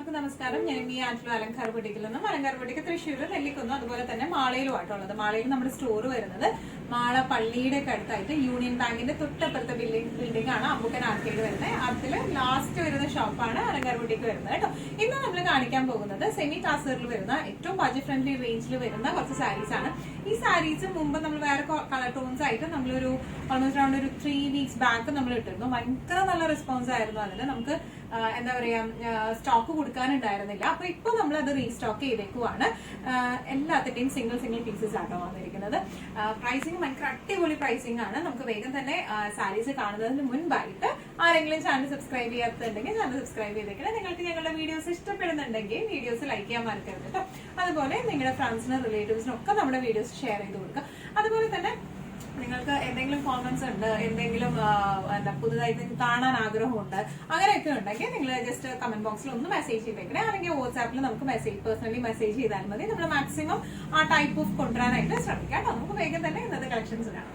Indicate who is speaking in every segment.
Speaker 1: നമസ്കാരം. ഞാൻ ഈ ആറ്റിലും അലങ്കാർ ബൊട്ടിക്കിൽ നിന്നും അലങ്കാർ ബൊട്ടിക്ക് തൃശ്ശൂർ നെല്ലിക്കുന്നു, അതുപോലെ തന്നെ മാളയിലുമായിട്ടുള്ളത്. മാളയിൽ നമ്മുടെ സ്റ്റോർ വരുന്നത് മാള പള്ളിയുടെ ഒക്കെ അടുത്തായിട്ട് യൂണിയൻ ബാങ്കിന്റെ തൊട്ടപ്പുറത്തെ ബിൽഡിംഗ് ആണ് അമ്പുക്കൻ ആർക്കേഡ് വരുന്നത്. അതിൽ ലാസ്റ്റ് വരുന്ന ഷോപ്പാണ് അലങ്കാർ ബൊട്ടിക്ക് വരുന്നത് കേട്ടോ. ഇന്ന് നമ്മൾ കാണിക്കാൻ പോകുന്നത് സെമി കാസറിൽ വരുന്ന ഏറ്റവും ബഡ്ജറ്റ് ഫ്രണ്ട്ലി റേഞ്ചിൽ വരുന്ന കുറച്ച് സാരീസ് ആണ്. ഈ സാരീസ് മുമ്പ് നമ്മൾ വേറെ കളർ ടോൺസ് ആയിട്ട് നമ്മളൊരു ഓൾമോസ്റ്റ് അറൗണ്ട് ഒരു 3 വീക്സ് ബാക്ക് നമ്മൾ ഇട്ടിരുന്നു. ഭയങ്കര നല്ല റെസ്പോൺസ് ആയിരുന്നു അതിന്. നമുക്ക് എന്താ പറയാ, സ്റ്റോക്ക് കൊടുക്കാനുണ്ടായിരുന്നില്ല. അപ്പൊ ഇപ്പൊ നമ്മൾ അത് റീസ്റ്റോക്ക് ചെയ്തേക്കുവാണ്. എല്ലാത്തിന്റെയും സിംഗിൾ പീസസ് ആട്ടോ വന്നിരിക്കുന്നത്. പ്രൈസിങ് ഭയങ്കര അടിപൊളി പ്രൈസിംഗ് ആണ്. നമുക്ക് വേഗം തന്നെ സാരീസ് കാണുന്നതിന് മുൻപായിട്ട് ആരെങ്കിലും ചാനൽ സബ്സ്ക്രൈബ് ചെയ്യാത്തുണ്ടെങ്കിൽ ചാനൽ സബ്സ്ക്രൈബ് ചെയ്തേക്കണം. നിങ്ങൾക്ക് ഞങ്ങളുടെ വീഡിയോസ് ഇഷ്ടപ്പെടുന്നുണ്ടെങ്കിൽ വീഡിയോസ് ലൈക്ക് ചെയ്യാൻ മറക്കരുത് കേട്ടോ. അതുപോലെ നിങ്ങളുടെ ഫ്രണ്ട്സിനും റിലേറ്റീവ്സിനും ഒക്കെ നമ്മുടെ വീഡിയോസ് ഷെയർ ചെയ്ത് കൊടുക്കുക. അതുപോലെ തന്നെ നിങ്ങൾക്ക് എന്തെങ്കിലും കോമന്റ്സ് ഉണ്ട്, എന്തെങ്കിലും എന്താ പുതുതായിട്ട് കാണാൻ ആഗ്രഹമുണ്ട്, അങ്ങനെയൊക്കെ ഉണ്ടെങ്കിൽ നിങ്ങൾ ജസ്റ്റ് കമന്റ് ബോക്സിൽ ഒന്ന് മെസ്സേജ് ചെയ്തേക്കണേ. അല്ലെങ്കിൽ വാട്സാപ്പിൽ നമുക്ക് പേഴ്സണലി മെസ്സേജ് ചെയ്താൽ മതി. നമ്മൾ മാക്സിമം ആ ടൈപ്പ് ഓഫ് കൊണ്ടുവരാനായിട്ട് ശ്രമിക്കാം കേട്ടോ. നമുക്ക് വേഗം തന്നെ ഇന്നത്തെ കളക്ഷൻസ് കാണാം.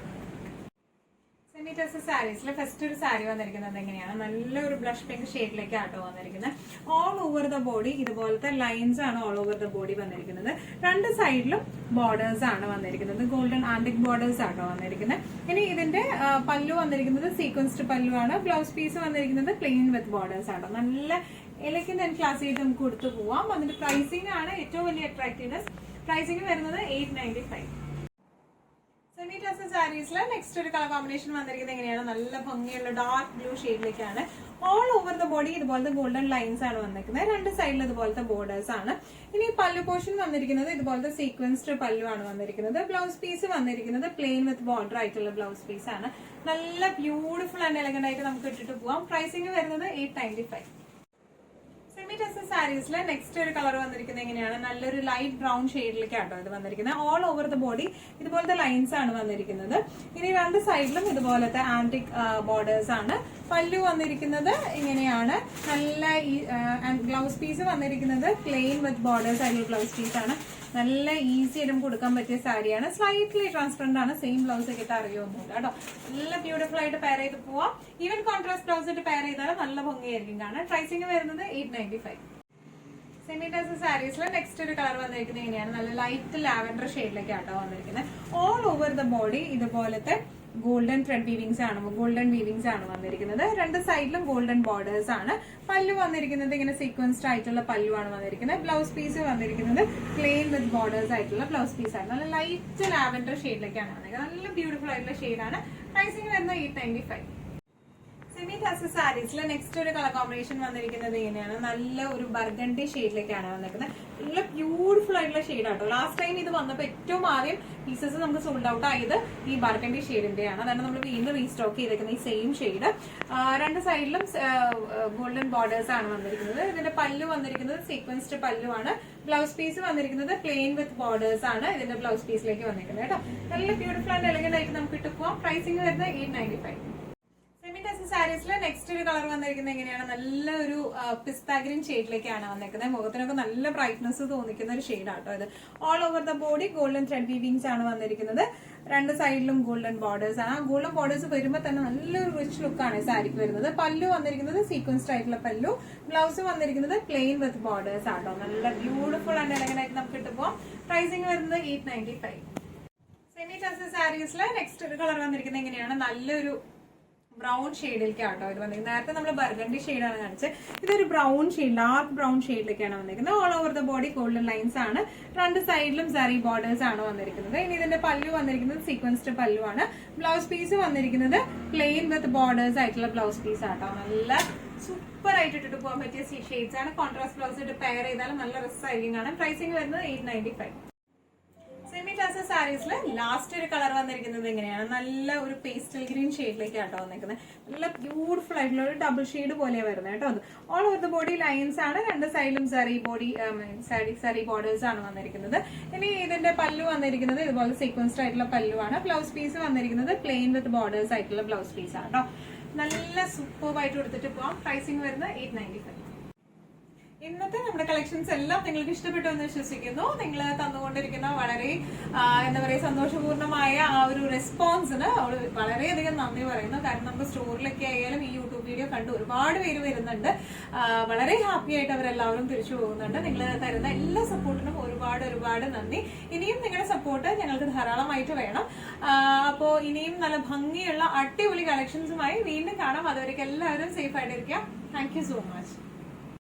Speaker 1: സെമി ടസർ സാരീസിൽ ഫസ്റ്റ് ഒരു സാരി വന്നിരിക്കുന്നത് എങ്ങനെയാണ്, നല്ലൊരു ബ്ലഷ് പിങ്ക് ഷെയ്ഡിലേക്ക് ആട്ടോ വന്നിരിക്കുന്നത്. ഓൾ ഓവർ ദ ബോഡി ഇതുപോലത്തെ ലൈൻസ് ആണ് ഓൾ ഓവർ ദ ബോഡി വന്നിരിക്കുന്നത്. രണ്ട് സൈഡിലും ബോർഡേഴ്സ് ആണ് വന്നിരിക്കുന്നത്. ഗോൾഡൻ ആന്റിക് ബോർഡേഴ്സ് ആട്ടോ വന്നിരിക്കുന്നത്. ഇനി ഇതിന്റെ പല്ലു വന്നിരിക്കുന്നത് സീക്വൻസ്ഡ് പല്ലു ആണ്. ബ്ലൗസ് പീസ് വന്നിരിക്കുന്നത് പ്ലെയിൻ വിത്ത് ബോർഡേഴ്സ് ആട്ടോ. നല്ല എലഗന്റ് ആൻഡ് ക്ലാസി ആയിട്ട് നമുക്ക് കൊടുത്തു പോവാം. അതിന്റെ പ്രൈസിംഗ് ആണ് ഏറ്റവും വലിയ അട്രാക്റ്റീവ്നെസ്. പ്രൈസിംഗ് വരുന്നത് 895. സെമി ടസർ സാരീസിൽ നെക്സ്റ്റ് ഒരു കളർ കോമ്പിനേഷൻ വന്നിരിക്കുന്നത് എങ്ങനെയാണ്, നല്ല ഭംഗിയുള്ള ഡാർക്ക് ബ്ലൂ ഷെയ്ഡിലേക്കാണ്. ഓൾ ഓവർ ദ ബോഡി ഇതുപോലത്തെ ഗോൾഡൻ ലൈൻസ് ആണ് വന്നിരിക്കുന്നത്. രണ്ട് സൈഡിൽ ഇതുപോലത്തെ ബോർഡേഴ്സ് ആണ്. ഇനി പല്ലു പോർഷൻ വന്നിരിക്കുന്നത് ഇതുപോലത്തെ സീക്വൻസ്ഡ് പല്ലു ആണ് വന്നിരിക്കുന്നത്. ബ്ലൗസ് പീസ് വന്നിരിക്കുന്നത് പ്ലെയിൻ വിത്ത് ബോർഡർ ആയിട്ടുള്ള ബ്ലൗസ് പീസ് ആണ്. നല്ല ബ്യൂട്ടിഫുൾ ആൻഡ് എലഗന്റ് ആയിട്ട് നമുക്ക് ഇട്ടിട്ട് പോവാം. പ്രൈസിംഗ് വരുന്നത് 895. സെമി ടസർ സാരീസിലെ നെക്സ്റ്റ് ഒരു കളർ വന്നിരിക്കുന്നത് എങ്ങനെയാണ്, നല്ലൊരു ലൈറ്റ് ബ്രൗൺ ഷെയ്ഡിലേക്കാട്ടോ ഇത് വന്നിരിക്കുന്നത്. ഓൾ ഓവർ ദ ബോഡി ഇതുപോലത്തെ ലൈൻസ് ആണ് വന്നിരിക്കുന്നത്. ഇനി രണ്ട് സൈഡിലും ഇതുപോലത്തെ ആന്റിക് ബോർഡേഴ്സ് ആണ്. പല്ലു വന്നിരിക്കുന്നത് ഇങ്ങനെയാണ്. നല്ല ബ്ലൗസ് പീസ് വന്നിരിക്കുന്നത് പ്ലെയിൻ വിത്ത് ബോർഡേഴ്സ് ആയിട്ടുള്ള ബ്ലൗസ് പീസ് ആണ്. നല്ല ഈസി ആയിട്ടും കൊടുക്കാൻ പറ്റിയ സാരിയാണ്. സ്ലൈറ്റ്ലി ട്രാൻസ്പെറന്റ് ആണ്. സെയിം ബ്ലൗസ് ഒക്കെ ഇട്ട് അറിയൊന്നുമില്ല കേട്ടോ. നല്ല ബ്യൂട്ടിഫുൾ ആയിട്ട് പെയർ ചെയ്ത് പോവാം. ഈവൻ കോൺട്രാസ്റ്റ് ബ്ലൗസ് ഇട്ട് പെയർ ചെയ്താൽ നല്ല ഭംഗിയായിരിക്കും കാണാൻ. പ്രൈസിംഗ് വരുന്നത് 895. സെമി ടസർ സാരീസിൽ നെക്സ്റ്റ് ഒരു കളർ വന്നിരിക്കുന്നത് എങ്ങനെയാണ്, നല്ല ലൈറ്റ് ലാവൻഡർ ഷെയ്ഡിലേക്ക് ആട്ടോ വന്നിരിക്കുന്നത്. ഓൾ ഓവർ ദ ബോഡി ഇതുപോലത്തെ ഗോൾഡൻ ത്രെഡ് വീവിങ്സ് ആണ്, ഗോൾഡൻ വീവിങ്സ് ആണ് വന്നിരിക്കുന്നത്. രണ്ട് സൈഡിലും ഗോൾഡൻ ബോർഡേഴ്സ് ആണ്. പല്ലു വന്നിരിക്കുന്നത് ഇങ്ങനെ സീക്വൻസ്ഡ് ആയിട്ടുള്ള പല്ലു ആണ് വന്നിരിക്കുന്നത്. ബ്ലൗസ് പീസ് വന്നിരിക്കുന്നത് പ്ലെയിൻ വിത്ത് ബോർഡേഴ്സ് ആയിട്ടുള്ള ബ്ലൗസ് പീസ് ആണ്. നല്ല ലൈറ്റ് ലാവൻഡർ ഷെയ്ഡിലേക്കാണ് വന്നിരിക്കുന്നത്. നല്ല ബ്യൂട്ടിഫുൾ ആയിട്ടുള്ള ഷെയ്ഡാണ്. പ്രൈസിംഗ് വരുന്നത് 895. സെമി ടസർ സാരീസിൽ നെക്സ്റ്റ് ഒരു കളർ കോമ്പിനേഷൻ വന്നിരിക്കുന്നത് ഇങ്ങനെയാണ്, നല്ല ഒരു ബർഗണ്ടി ഷെയ്ഡിലേക്കാണ് വന്നിരിക്കുന്നത്. നല്ല ബ്യൂട്ടിഫുൾ ആയിട്ടുള്ള ഷെയ്ഡ് ആട്ടോ. ലാസ്റ്റ് ടൈം ഇത് വന്നപ്പോൾ ഏറ്റവും ആദ്യം പീസസ് നമുക്ക് സോൾഡ് ഔട്ട് ആയത് ഈ ബർഗണ്ടി ഷെയ്ഡിന്റെയാണ്. അതാണ് നമ്മൾ വീണ്ടും റീസ്റ്റോക്ക് ചെയ്തേക്കുന്നത് ഈ സെയിം ഷെയ്ഡ്. രണ്ട് സൈഡിലും ഗോൾഡൻ ബോർഡേഴ്സ് ആണ് വന്നിരിക്കുന്നത്. ഇതിന്റെ പല്ലു വന്നിരിക്കുന്നത് സീക്വൻസ്ഡ് പല്ലു ആണ്. ബ്ലൗസ് പീസ് വന്നിരിക്കുന്നത് പ്ലെയിൻ വിത്ത് ബോർഡേഴ്സ് ആണ് ഇതിന്റെ ബ്ലൗസ് പീസിലേക്ക് വന്നിരിക്കുന്നത് കേട്ടോ. നല്ല ബ്യൂട്ടിഫുൾ ആൻഡ് എലഗന്റ് ആയിട്ട് നമുക്ക് ഇട്ട് പോവാം. പ്രൈസിംഗ് വരുന്നത് 895. സെമി ടസർ സാരീസിലെ നെക്സ്റ്റ് ഒരു കളർ വന്നിരിക്കുന്നത് എങ്ങനെയാണ്, നല്ല ഒരു പിസ്ത ഗ്രീൻ ഷെയ്ഡിലേക്കാണ് വന്നിരിക്കുന്നത്. മുഖത്തിനൊക്കെ നല്ല ബ്രൈറ്റ്നസ് തോന്നിക്കുന്ന ഒരു ഷെയ്ഡ് ആട്ടോ ഇത്. All over the body golden thread weavings ആണ് വന്നിരിക്കുന്നത്. രണ്ട് സൈഡിലും ഗോൾഡൻ ബോർഡേഴ്സ് ആണ്. ആ ഗോൾഡൻ ബോർഡേഴ്സ് വരുമ്പോൾ തന്നെ നല്ലൊരു റിച്ച് ലുക്കാണ് സാരിക്ക് വരുന്നത്. പല്ലു വന്നിരിക്കുന്നത് സീക്വൻസ്ഡ് ആയിട്ടുള്ള പല്ലു. ബ്ലൗസ് വന്നിരിക്കുന്നത് പ്ലെയിൻ വിത്ത് ബോർഡേഴ്സ് ആട്ടോ. നല്ല ബ്യൂട്ടിഫുൾ ആൻഡ് എലഗന്റ് ആയിട്ട് നമുക്ക് ഇട്ട് പോവാം. പ്രൈസിംഗ് വരുന്നത് 895. സെമി ടസർ സാരീസിലെ നെക്സ്റ്റ് ഒരു കളർ വന്നിരിക്കുന്നത് എങ്ങനെയാണ്, നല്ലൊരു ബ്രൗൺ ഷെയ്ഡിലേക്കാട്ടോ ഇത് വന്നിരിക്കുന്നത്. നേരത്തെ നമ്മൾ ബർഗണ്ടി ഷെയ്ഡാണ് കാണിച്ചത്. ഇതൊരു ബ്രൗൺ ഷെയ്ഡ്, ഡാർക്ക് ബ്രൗൺ ഷെയ്ഡിലേക്കാണ് വന്നിരിക്കുന്നത്. All over the body golden lines ആണ്. രണ്ട് സൈഡിലും സാരി ബോർഡേഴ്സ് ആണ് വന്നിരിക്കുന്നത്. ഇനി ഇതിന്റെ പല്ലു വന്നിരിക്കുന്നത് സീക്വൻസ്ഡ് പല്ലു ആണ്. ബ്ലൗസ് പീസ് വന്നിരിക്കുന്നത് പ്ലെയിൻ വിത്ത് ബോർഡേഴ്സ് ആയിട്ടുള്ള ബ്ലൗസ് പീസ് ആട്ടോ. നല്ല സൂപ്പർ ആയിട്ട് ഇട്ടിട്ട് പോകാൻ പറ്റിയ ഷെയ്ഡ്സ് ആണ്. കോൺട്രാസ്റ്റ് ബ്ലൗസ് ഇട്ട് പെയർ ചെയ്താലും നല്ല രസമായിരിക്കും കാണാൻ. പ്രൈസിംഗ് വരുന്നത് 895. സെമി ടസർ സാരീസിൽ ലാസ്റ്റ് ഒരു കളർ വന്നിരിക്കുന്നത് എങ്ങനെയാണ്, നല്ല ഒരു പേസ്റ്റൽ ഗ്രീൻ ഷെയ്ഡിലേക്ക് ആട്ടോ വന്നിരിക്കുന്നത്. നല്ല ബ്യൂട്ടിഫുൾ ആയിട്ടുള്ള ഒരു ഡബിൾ ഷെയ്ഡ് പോലെയാണ് വരുന്നത് കേട്ടോ. അത് all over the body lines ആണ്. രണ്ട് സൈഡിലും സാരി ബോർഡേഴ്സ് ആണ് വന്നിരിക്കുന്നത്. ഇനി ഇതിന്റെ പല്ലു വന്നിരിക്കുന്നത് ഇതുപോലെ സീക്വൻസ്ഡ് ആയിട്ടുള്ള പല്ലു ആണ്. ബ്ലൗസ് പീസ് വന്നിരിക്കുന്നത് പ്ലെയിൻ വിത്ത് ബോർഡേഴ്സ് ആയിട്ടുള്ള ബ്ലൗസ് പീസ് ആണ് കേട്ടോ. നല്ല സൂപ്പർ ആയിട്ട് കൊടുത്തിട്ട് പോവാം. പ്രൈസിംഗ് വരുന്നത് 895. ഇന്നത്തെ നമ്മുടെ കളക്ഷൻസ് എല്ലാം നിങ്ങൾക്ക് ഇഷ്ടപ്പെട്ടു എന്ന് വിശ്വസിക്കുന്നു. നിങ്ങൾ തന്നുകൊണ്ടിരിക്കുന്ന വളരെ എന്താ പറയുക സന്തോഷപൂർണ്ണമായ ആ ഒരു റെസ്പോൺസിന് വളരെയധികം നന്ദി പറയുന്നു. കാരണം നമുക്ക് സ്റ്റോറിലൊക്കെ ആയാലും ഈ യൂട്യൂബ് വീഡിയോ കണ്ട് ഒരുപാട് പേര് വരുന്നുണ്ട്. വളരെ ഹാപ്പി ആയിട്ട് അവരെല്ലാവരും തിരിച്ചു പോകുന്നുണ്ട്. നിങ്ങൾ തരുന്ന എല്ലാ സപ്പോർട്ടിനും ഒരുപാട് നന്ദി. ഇനിയും നിങ്ങളുടെ സപ്പോർട്ട് ഞങ്ങൾക്ക് ധാരാളമായിട്ട് വേണം. അപ്പോൾ ഇനിയും നല്ല ഭംഗിയുള്ള അടിപൊളി കളക്ഷൻസുമായി വീണ്ടും കാണാം. അതുവരെയ്ക്ക് എല്ലാവരും സേഫ് ആയിട്ടിരിക്കാം. Thank you so much.